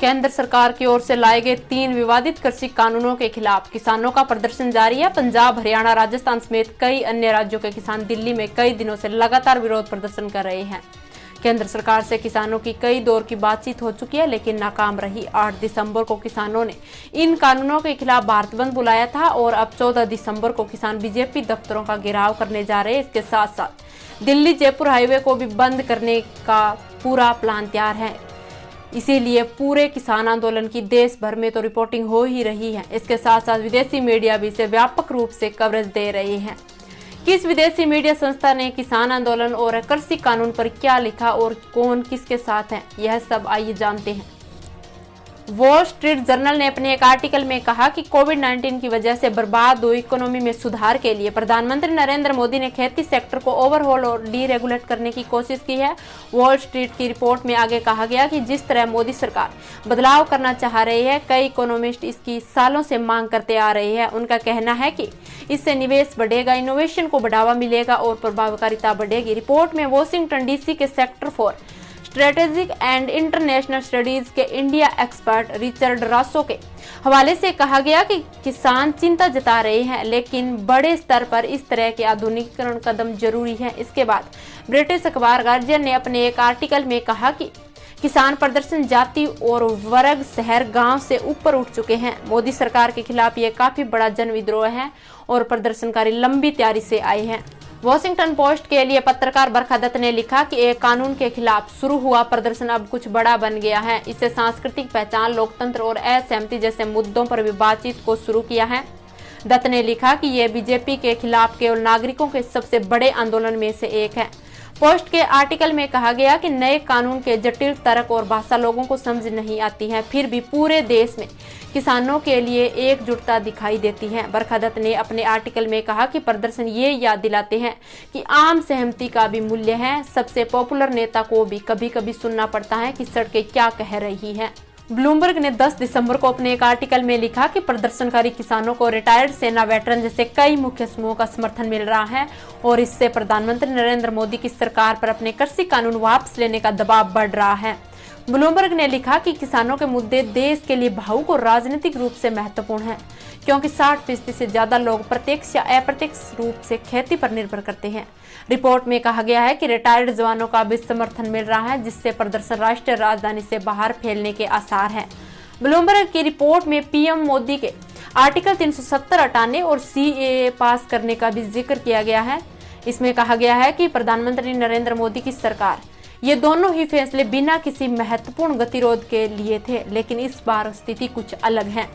केंद्र सरकार की ओर से लाए गए 3 विवादित कृषि कानूनों के खिलाफ किसानों का प्रदर्शन जारी है। पंजाब, हरियाणा, राजस्थान समेत कई अन्य राज्यों के किसान दिल्ली में कई दिनों से लगातार विरोध प्रदर्शन कर रहे हैं। केंद्र सरकार से किसानों की कई दौर की बातचीत हो चुकी है, लेकिन नाकाम रही। 8 दिसंबर को किसानों ने इन कानूनों के खिलाफ भारत बंद बुलाया था और अब 14 दिसंबर को किसान बीजेपी दफ्तरों का घेराव करने जा रहे हैं। इसके साथ साथ दिल्ली जयपुर हाईवे को भी बंद करने का पूरा प्लान तैयार है। इसीलिए पूरे किसान आंदोलन की देश भर में तो रिपोर्टिंग हो ही रही है। इसके साथ साथ विदेशी मीडिया भी इसे व्यापक रूप से कवरेज दे रहे हैं। किस विदेशी मीडिया संस्था ने किसान आंदोलन और कृषि कानून पर क्या लिखा और कौन किसके साथ है, यह सब आइए जानते हैं। वॉल स्ट्रीट जर्नल ने अपने एक आर्टिकल में कहा कि कोविड-19 की वजह से बर्बाद हुई इकोनॉमी में सुधार के लिए प्रधानमंत्री नरेंद्र मोदी ने खेती सेक्टर को ओवरहॉल और डीरेगुलेट करने की कोशिश की है। वॉल स्ट्रीट की रिपोर्ट में आगे कहा गया कि जिस तरह मोदी सरकार बदलाव करना चाह रही है, कई इकोनॉमिस्ट इसकी सालों से मांग करते आ रहे हैं। उनका कहना है कि इससे निवेश बढ़ेगा, इनोवेशन को बढ़ावा मिलेगा और प्रभावकारिता बढ़ेगी। रिपोर्ट में वॉशिंगटन डीसी के sector for strategic and international studies के इंडिया एक्सपर्ट रिचर्ड रासो के हवाले से कहा गया कि किसान चिंता जता रहे हैं, लेकिन बड़े स्तर पर इस तरह के आधुनिकीकरण कदम जरूरी है। इसके बाद ब्रिटिश अखबार गार्जियन ने अपने एक आर्टिकल में कहा कि किसान प्रदर्शन जाति और वर्ग, शहर, गांव से ऊपर उठ चुके हैं। मोदी सरकार के खिलाफ ये काफी बड़ा जन विद्रोह है और प्रदर्शनकारी लंबी तैयारी से आए हैं। वॉशिंगटन पोस्ट के लिए पत्रकार बरखा दत्त ने लिखा कि एक कानून के खिलाफ शुरू हुआ प्रदर्शन अब कुछ बड़ा बन गया है। इससे सांस्कृतिक पहचान, लोकतंत्र और असहमति जैसे मुद्दों पर भी बातचीत को शुरू किया है। दत्त ने लिखा कि यह बीजेपी के खिलाफ केवल नागरिकों के सबसे बड़े आंदोलन में से एक है। पोस्ट के आर्टिकल में कहा गया कि नए कानून के जटिल तर्क और भाषा लोगों को समझ नहीं आती है, फिर भी पूरे देश में किसानों के लिए एकजुटता दिखाई देती है। बरखा दत्त ने अपने आर्टिकल में कहा कि प्रदर्शन ये याद दिलाते हैं कि आम सहमति का भी मूल्य है। सबसे पॉपुलर नेता को भी कभी कभी सुनना पड़ता है कि सड़कें क्या कह रही हैं। ब्लूमबर्ग ने 10 दिसंबर को अपने एक आर्टिकल में लिखा कि प्रदर्शनकारी किसानों को रिटायर्ड सेना, वेटरन जैसे कई मुख्य समूहों का समर्थन मिल रहा है और इससे प्रधानमंत्री नरेंद्र मोदी की सरकार पर अपने कृषि कानून वापस लेने का दबाव बढ़ रहा है। ब्लूमबर्ग ने लिखा कि किसानों के मुद्दे देश के लिए भावुक और राजनीतिक रूप से महत्वपूर्ण है, क्योंकि 60% से ज्यादा लोग प्रत्यक्ष या अप्रत्यक्ष रूप से खेती पर निर्भर करते हैं। रिपोर्ट में कहा गया है कि रिटायर्ड जवानों का भी समर्थन मिल रहा है, जिससे प्रदर्शन राष्ट्रीय राजधानी से बाहर फैलने के आसार हैं। ब्लूमबर्ग की रिपोर्ट में पीएम मोदी के आर्टिकल 370 हटाने और सीएए पास करने का भी जिक्र किया गया है। इसमें कहा गया है कि प्रधानमंत्री नरेंद्र मोदी की सरकार ये दोनों ही फैसले बिना किसी महत्वपूर्ण गतिरोध के लिए थे, लेकिन इस बार स्थिति कुछ अलग है।